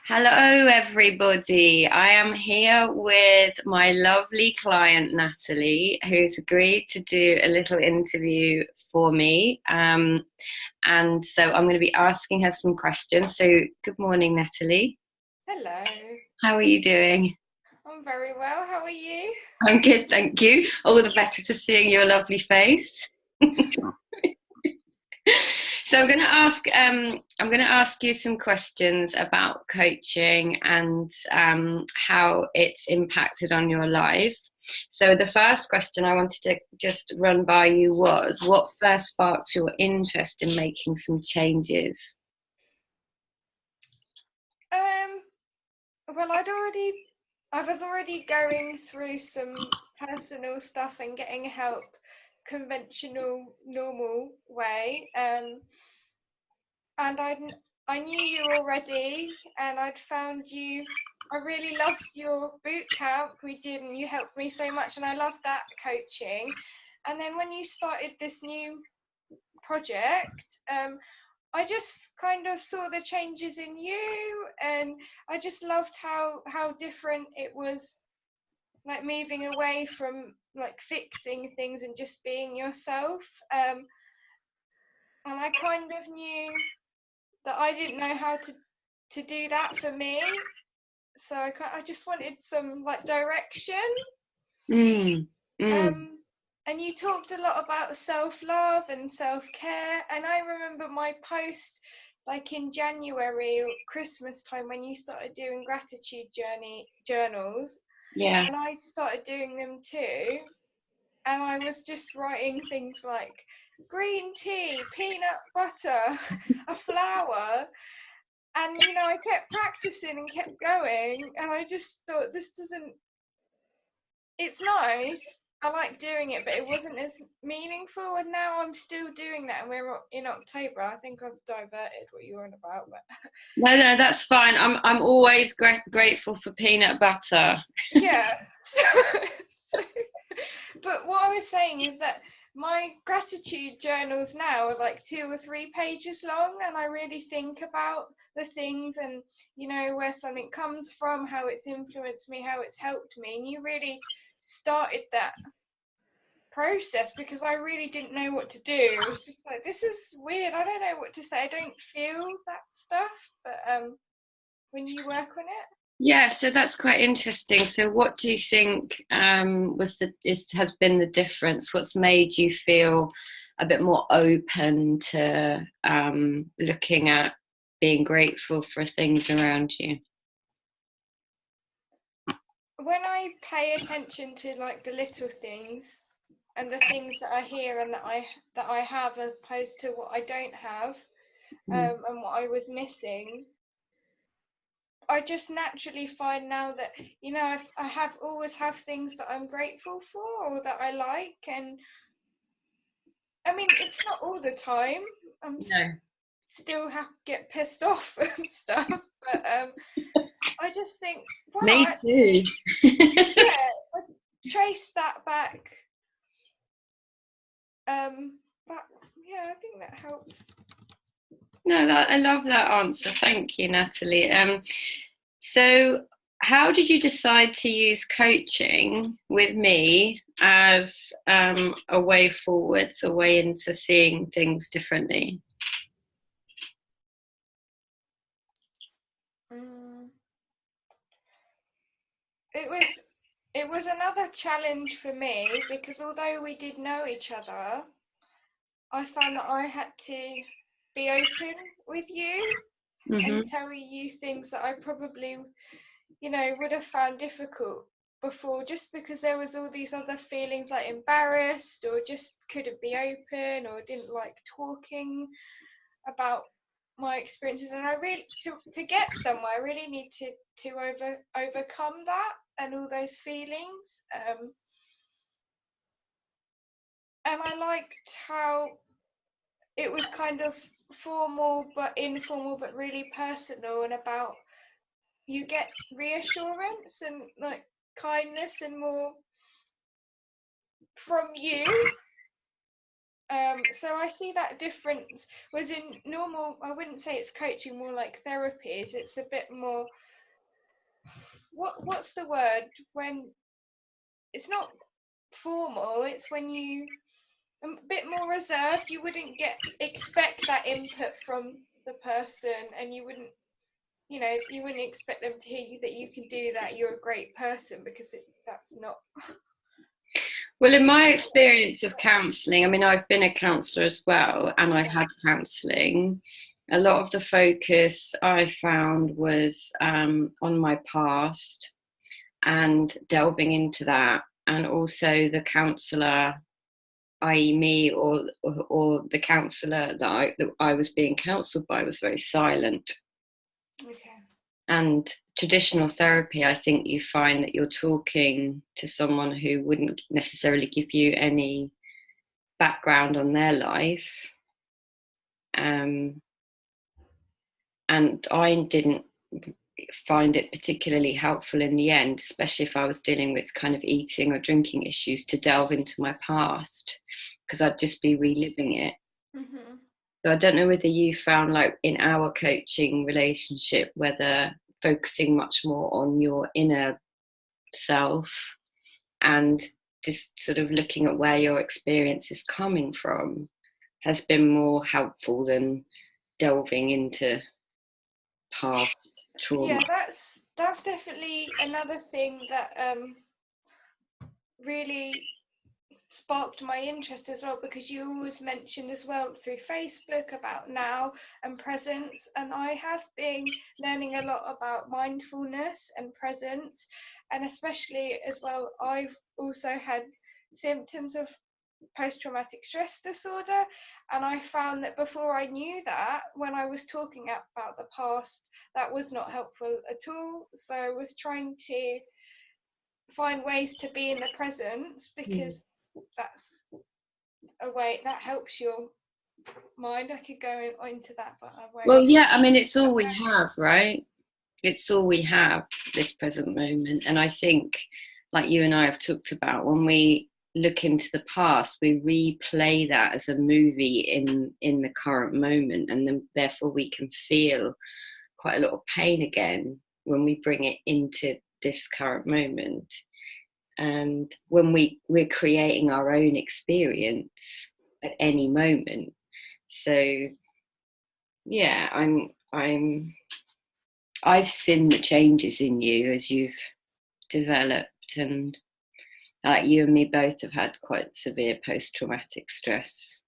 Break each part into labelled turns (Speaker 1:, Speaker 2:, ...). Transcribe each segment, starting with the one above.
Speaker 1: Hello, everybody. I am here with my lovely client, Natalie, who's agreed to do a little interview for me. And so I'm going to be asking her some questions. So, good morning, Natalie.
Speaker 2: Hello.
Speaker 1: How are you doing?
Speaker 2: I'm very well. How are you?
Speaker 1: I'm good, thank you. All the better for seeing your lovely face. So I'm going to ask you some questions about coaching and how it's impacted on your life. So the first question I wanted to just run by you was, what first sparked your interest in making some changes?
Speaker 2: Um, well, I was already going through some personal stuff and getting help conventional, normal way. And I knew you already, and I'd found you. I really loved your boot camp we did, and you helped me so much, and I loved that coaching. And then when you started this new project, I just kind of saw the changes in you, and I just loved how different it was, like moving away from like fixing things and just being yourself. And I kind of knew that I didn't know how to do that for me, so I just wanted some like direction.
Speaker 1: Mm, mm,
Speaker 2: Um, and you talked a lot about self-love and self-care, and I remember my post like in January or Christmas time when you started doing gratitude journey journals,
Speaker 1: yeah.
Speaker 2: and I started doing them too, and I was just writing things like green tea, peanut butter, a flower, and I kept practicing and kept going, and I just thought this doesn't it's nice. I like doing it, but it wasn't as meaningful. And now I'm still doing that, and we're in October. I think I've diverted what you were on about, but
Speaker 1: No, no, that's fine. I'm always grateful for peanut butter.
Speaker 2: yeah. So, but what I was saying is that my gratitude journals now are like 2 or 3 pages long, and I really think about the things and where something comes from, how it's influenced me, how it's helped me. And you really started that process because I really didn't know what to do. It was just like, this is weird. I don't know what to say. I don't feel that stuff, but when you work on it,
Speaker 1: Yeah, so that's quite interesting. So, what do you think has been the difference? What's made you feel a bit more open to looking at being grateful for things around you?
Speaker 2: when I pay attention to like the little things and the things that I hear and that I have, as opposed to what I don't have,
Speaker 1: Mm.
Speaker 2: and what I was missing, I just naturally find now that I have always have things that I'm grateful for or that I like. And I mean, it's not all the time. I'm
Speaker 1: No,
Speaker 2: still have to get pissed off and stuff, but I just think, wow,
Speaker 1: me too.
Speaker 2: actually, yeah, I trace that back. That Yeah, I think that helps.
Speaker 1: No, I love that answer. Thank you, Natalie. So, how did you decide to use coaching with me as a way forwards, a way into seeing things differently?
Speaker 2: Mm, it was it was another challenge for me because although we did know each other, I found that I had to be open with you
Speaker 1: Hmm.
Speaker 2: and tell you things that I probably would have found difficult before, just because there was all these other feelings like embarrassed or just couldn't be open or didn't like talking about my experiences. And I really, to get somewhere, I really need to overcome that and all those feelings. And I liked how it was kind of formal but informal but really personal, and about you get reassurance and like kindness and more from you. So I see that difference. Was in normal, I wouldn't say it's coaching, more like therapies. It's a bit more. What's the word when it's not formal? It's when you a bit more reserved. You wouldn't expect that input from the person, and you wouldn't. You wouldn't expect them to hear you that you can do that. You're a great person because that's not.
Speaker 1: Well, in my experience of counselling, I mean, I've been a counsellor as well, and I've had counselling. A lot of the focus I found was on my past and delving into that, and also the counsellor, i.e., me, or the counsellor that I was being counselled by, was very silent.
Speaker 2: Okay.
Speaker 1: And traditional therapy, I think you find that you're talking to someone who wouldn't necessarily give you any background on their life. And I didn't find it particularly helpful in the end, especially if I was dealing with kind of eating or drinking issues, to delve into my past, because I'd just be reliving it.
Speaker 2: Mm-hmm.
Speaker 1: So I don't know whether you found, like in our coaching relationship, whether focusing much more on your inner self and just sort of looking at where your experience is coming from has been more helpful than delving into past trauma.
Speaker 2: Yeah, that's definitely another thing that really sparked my interest as well, because you always mention as well through Facebook about now and presence, and I have been learning a lot about mindfulness and presence, and especially as well I've also had symptoms of post-traumatic stress disorder, and I found that before I knew that, when I was talking about the past, that was not helpful at all. So I was trying to find ways to be in the present, because that's a way that helps your mind. I could go into that, but I won't.
Speaker 1: Well, yeah, I mean, it's all we have, right? It's all we have, this present moment. And I think, like you and I have talked about, when we look into the past, we replay that as a movie in the current moment, and then therefore we can feel quite a lot of pain again when we bring it into this current moment. And when we're creating our own experience at any moment. So yeah, I've seen the changes in you as you've developed, and like you and me both have had quite severe post-traumatic stress.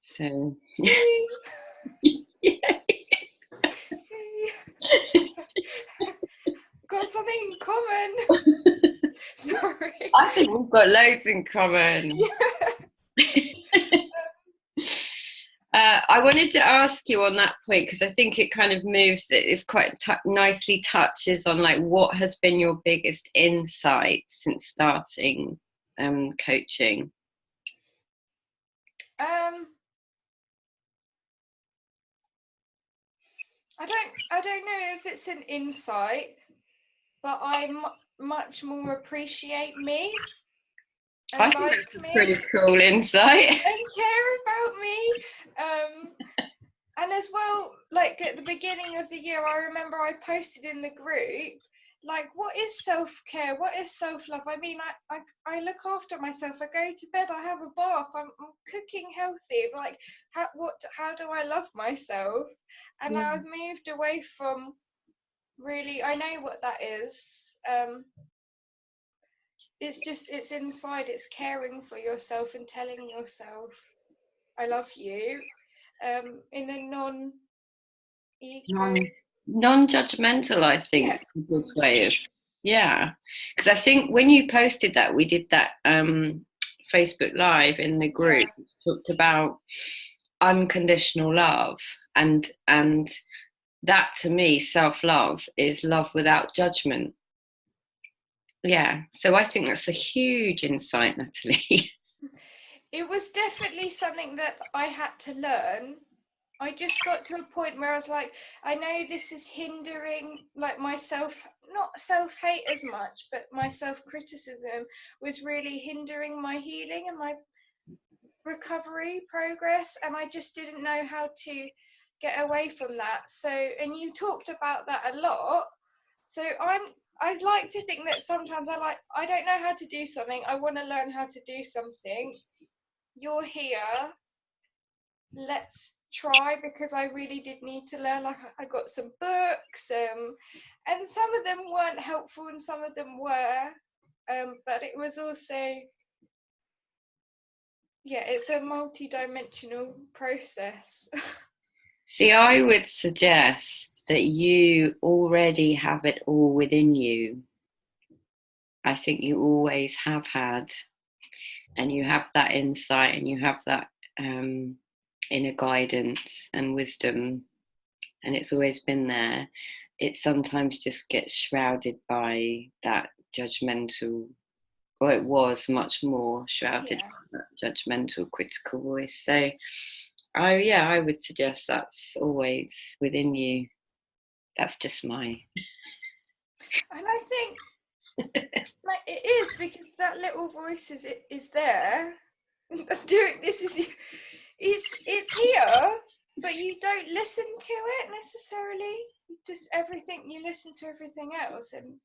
Speaker 1: So yeah.
Speaker 2: Got something in common. Sorry.
Speaker 1: I think we've got loads in common. I wanted to ask you on that point, because I think it kind of moves, it's quite nicely touches on like what has been your biggest insight since starting coaching.
Speaker 2: I don't know if it's an insight, but much more appreciate me and
Speaker 1: I think
Speaker 2: like
Speaker 1: that's a
Speaker 2: me
Speaker 1: pretty cool insight.
Speaker 2: and care about me. And as well, like at the beginning of the year, I remember I posted in the group, like, what is self-care? What is self-love? I mean, I look after myself. I go to bed. I have a bath. I'm cooking healthy. Like, how do I love myself? And now I've moved away from really. I know what that is. It's inside. It's caring for yourself and telling yourself, I love you, in a non-ego.
Speaker 1: Non-judgmental, I think, is a good way of, yeah. Because I think when you posted that, we did that Facebook Live in the group, talked about unconditional love, and that to me, self-love is love without judgment. Yeah, so I think that's a huge insight, Natalie.
Speaker 2: It was definitely something that I had to learn. I just got to a point where I was like, I know this is hindering like myself, not self-hate as much, but my self-criticism was really hindering my healing and my recovery progress, and I just didn't know how to get away from that. So, and you talked about that a lot. So I'd like to think that sometimes I don't know how to do something. I want to learn how to do something. You're here. Let's try, because I really did need to learn. Like, I got some books, and some of them weren't helpful and some of them were, but it was also, yeah, it's a multi-dimensional process.
Speaker 1: See, I would suggest that you already have it all within you. I think you always have had, and you have that insight, and you have that inner guidance and wisdom, and it's always been there. It sometimes just gets shrouded by that judgmental, or it was much more shrouded
Speaker 2: Yeah.
Speaker 1: by that judgmental, critical voice. So, oh yeah, I would suggest that's always within you. That's just my.
Speaker 2: And I think, like, it is, because that little voice is there. Doing this is, it's here, but you don't listen to it necessarily. Just everything, you listen to everything else, and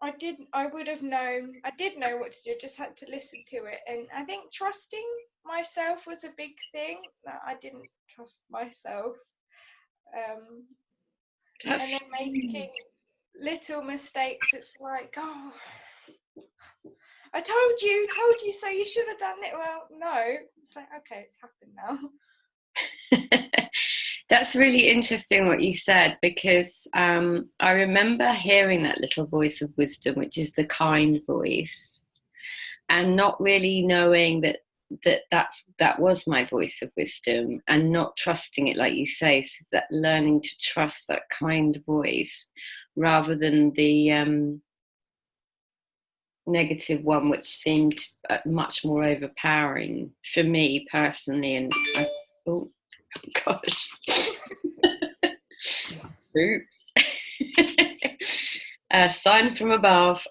Speaker 2: I would have known, I did know what to do, just had to listen to it. And I think trusting myself was a big thing, that I didn't trust myself. Um, and
Speaker 1: That's
Speaker 2: then making little mistakes, it's like, oh, I told you so, you should have done it. Well, no, it's like, okay, it's happened now.
Speaker 1: That's really interesting what you said, because I remember hearing that little voice of wisdom, which is the kind voice, and not really knowing that was my voice of wisdom, and not trusting it, like you say. So that learning to trust that kind voice rather than the negative one, which seemed much more overpowering for me personally. And oh gosh. Oops. A sign from above.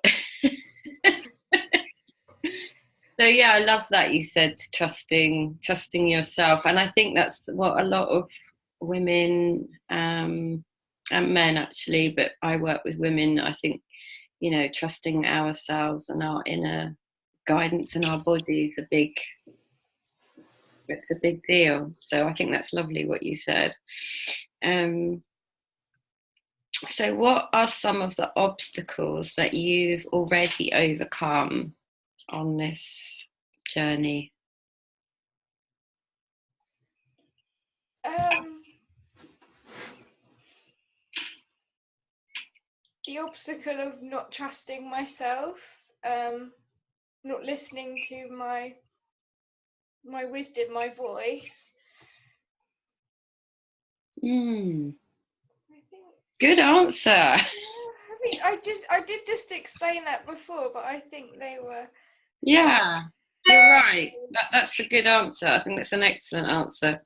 Speaker 1: So yeah, I love that you said trusting yourself, and I think that's what a lot of women and men actually, but I work with women. I think, trusting ourselves and our inner guidance and our bodies it's a big deal. So I think that's lovely what you said. Um, so what are some of the obstacles that you've already overcome on this journey?
Speaker 2: Um, the obstacle of not trusting myself, not listening to my wisdom, my voice.
Speaker 1: Mm,
Speaker 2: I think,
Speaker 1: good answer.
Speaker 2: I did just explain that before, but I think they were.
Speaker 1: Yeah, you're right. That's a good answer. I think that's an excellent answer.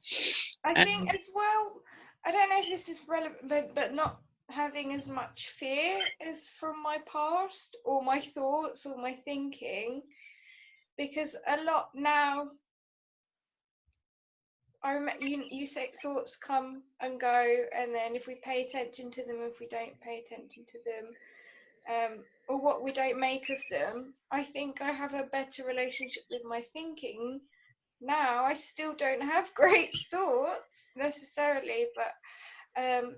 Speaker 2: I
Speaker 1: Um,
Speaker 2: think as well. I don't know if this is relevant, but not having as much fear as from my past, or my thoughts, or my thinking, because a lot now. I remember you said thoughts come and go, and then if we pay attention to them, if we don't pay attention to them, or what we don't make of them, I think I have a better relationship with my thinking now. I still don't have great thoughts necessarily, but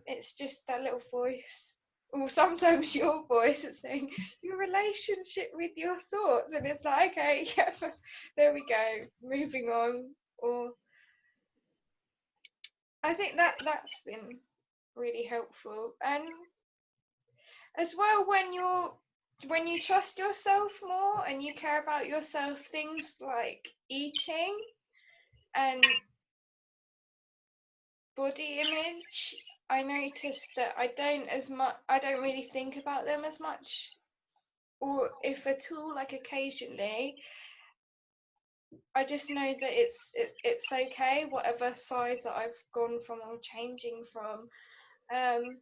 Speaker 2: it's just that little voice, or sometimes your voice, is saying your relationship with your thoughts, and it's like, okay, yeah, there we go, moving on. Or I think that's been really helpful. And as well, when you trust yourself more and you care about yourself, things like eating and body image, I noticed that I don't really think about them as much, or if at all, like occasionally. I just know that it's okay, whatever size that I've gone from or changing from. um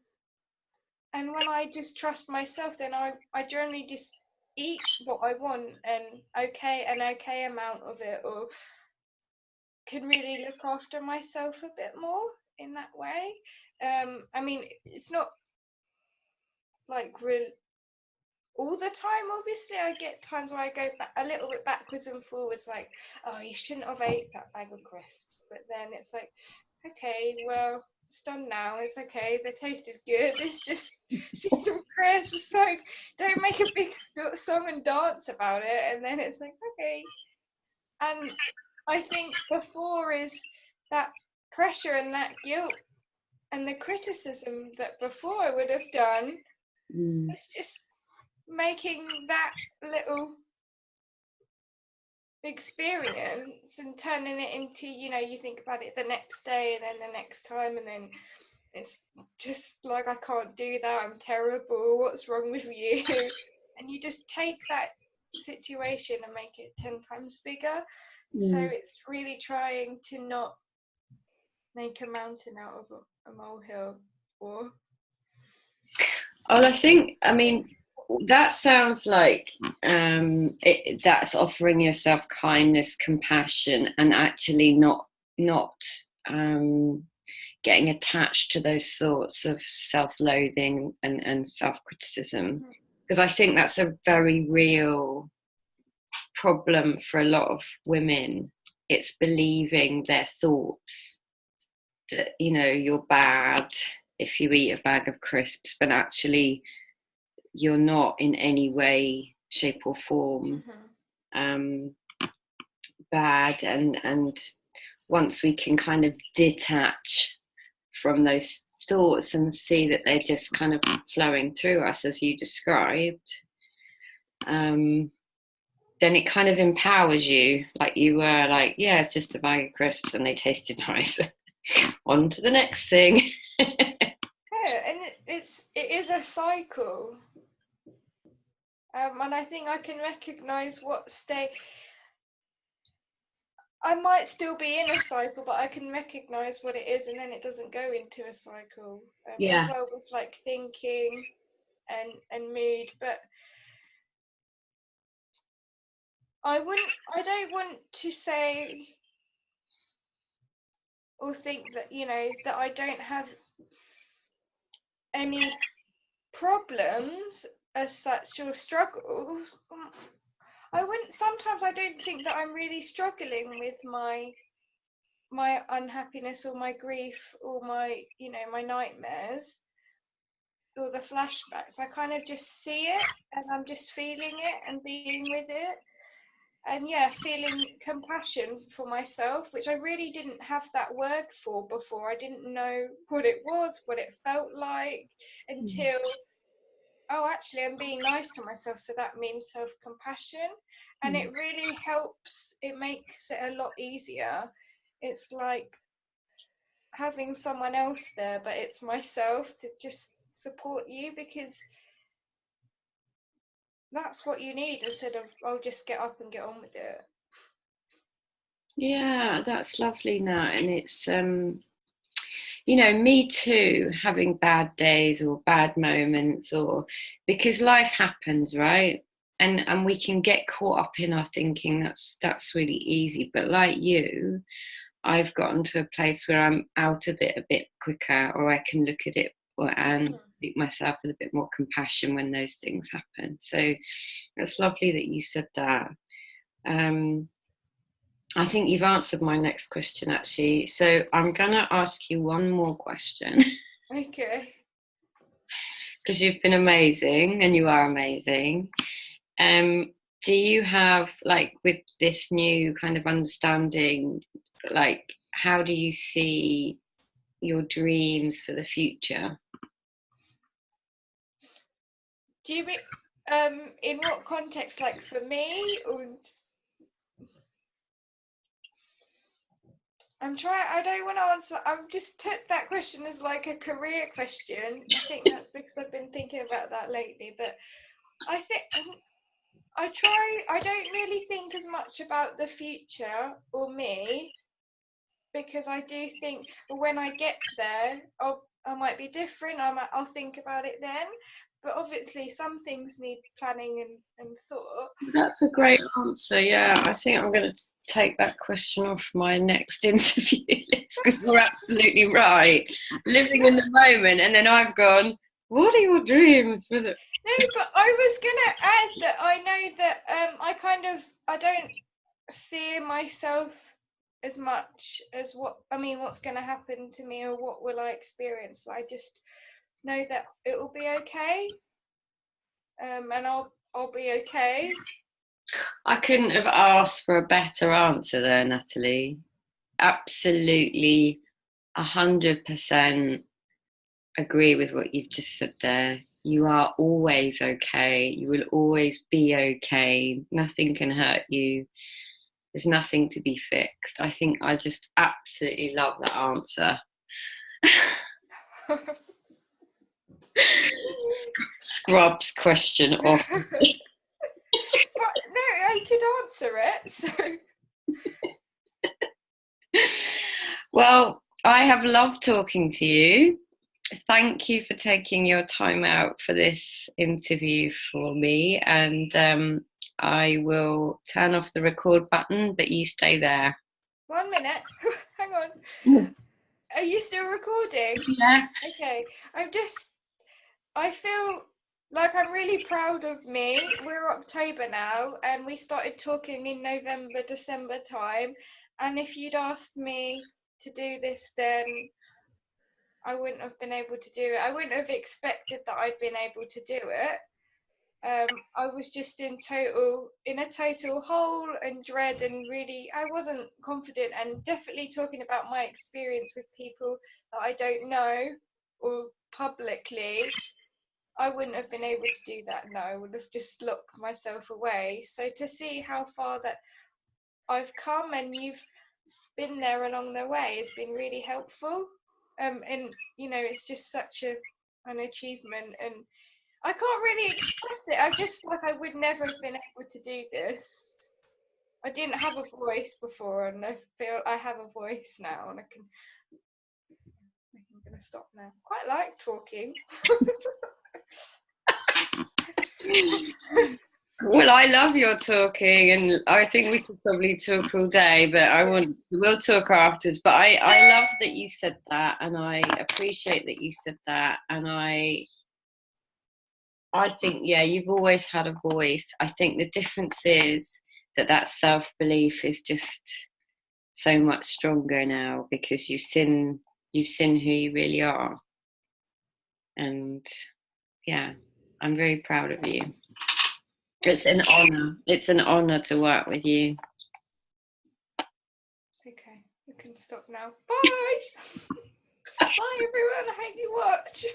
Speaker 2: and when I just trust myself, then I generally just eat what I want, and an okay amount of it, or can really look after myself a bit more in that way. I mean, it's not like all the time. Obviously, I get times where I go a little bit backwards and forwards, like, oh, you shouldn't have ate that bag of crisps. But then it's like, okay, well, it's done now. It's okay. They tasted good. It's just some crisps. Like, don't make a big song and dance about it. And then it's like, okay. And I think before is that pressure and that guilt and the criticism that before I would have done. It's just making that little experience and turning it into, you think about it the next day and then the next time, and then it's just like, I can't do that, I'm terrible, what's wrong with you? And you just take that situation and make it 10 times bigger. So it's really trying to not make a mountain out of a molehill. Or
Speaker 1: I think, I mean, that sounds like that's offering yourself kindness, compassion, and actually not getting attached to those thoughts of self-loathing and self-criticism, because I think that's a very real problem for a lot of women. It's believing their thoughts that, you're bad if you eat a bag of crisps, but actually you're not in any way, shape or form bad. And once we can kind of detach from those thoughts and see that they're just kind of flowing through us as you described, then it kind of empowers you, like you were like, yeah, it's just a bag of crisps and they tasted nice. On to the next thing.
Speaker 2: yeah, and it is a cycle. And I think I can recognize what state I might still be in a cycle, but I can recognize what it is, and then it doesn't go into a cycle. As well with like thinking and mood. But I don't want to say or think that, that I don't have any problems as such or struggles. Sometimes I don't think that I'm really struggling with my unhappiness or my grief or my, my nightmares or the flashbacks. I kind of just see it and I'm just feeling it and being with it. And yeah, feeling compassion for myself, which I really didn't have that word for before. I didn't know what it was, what it felt like, until, oh, actually, I'm being nice to myself, so that means self-compassion. And it really helps. It makes it a lot easier. It's like having someone else there, but it's myself to just support you, because that's what you need, instead of, oh, just get up and get on with it.
Speaker 1: Yeah, that's lovely, Nat. And it's me too, having bad days or bad moments, or because life happens, right? And we can get caught up in our thinking. That's really easy. But like you, I've gotten to a place where I'm out of it a bit quicker, or I can look at it and treat myself with a bit more compassion when those things happen. So it's lovely that you said that. I think you've answered my next question, actually. So I'm going to ask you one more question.
Speaker 2: Okay.
Speaker 1: Because you've been amazing and you are amazing. Do you have, like, with this new kind of understanding, like, how do you see your dreams for the future?
Speaker 2: Do you mean in what context, like for me? Or I don't want to answer. I've just took that question as like a career question. I think that's because I've been thinking about that lately. But I think I don't really think as much about the future or me, because I do think, well, when I get there, I might be different. I'll think about it then. but obviously some things need planning and thought.
Speaker 1: That's a great answer. Yeah, I think I'm going to take that question off my next interview list, because you're absolutely right. Living in the moment, and then I've gone, what are your dreams? Was it?
Speaker 2: No, but I was gonna add that I know that I don't fear myself as much as what's gonna happen to me or what will I experience. I just know that it will be okay, and I'll be okay.
Speaker 1: I couldn't have asked for a better answer there, Natalie. Absolutely, 100% agree with what you've just said there. You are always okay. You will always be okay. Nothing can hurt you. There's nothing to be fixed. I think I just absolutely love that answer. Scrubs question off.
Speaker 2: But no, I could answer it. So.
Speaker 1: Well, I have loved talking to you. Thank you for taking your time out for this interview for me, and I will turn off the record button, but you stay there.
Speaker 2: 1 minute. Hang on. Are you still recording?
Speaker 1: Yeah.
Speaker 2: Okay. I feel like I'm really proud of me. We're October now, and we started talking in November, December time. And if you'd asked me to do this, then I wouldn't have been able to do it. I wouldn't have expected that I'd been able to do it. I was just in a total hole and dread, and really I wasn't confident, and definitely talking about my experience with people that I don't know or publicly, I wouldn't have been able to do that. No, I would have just locked myself away. So to see how far that I've come and you've been there along the way has been really helpful. And it's just such an achievement, and I can't really express it. I just I would never have been able to do this. I didn't have a voice before, and I feel I have a voice now, and I'm gonna stop now. Quite like talking.
Speaker 1: Well, I love your talking, and I think we could probably talk all day, but we'll talk afterwards. But I love that you said that, and I appreciate that you said that, and I think, yeah, you've always had a voice. I think the difference is that self-belief is just so much stronger now, because you've seen who you really are. And yeah, I'm very proud of you. It's an honor. It's an honor to work with you.
Speaker 2: Okay, we can stop now. Bye. Bye everyone. I hope you watch.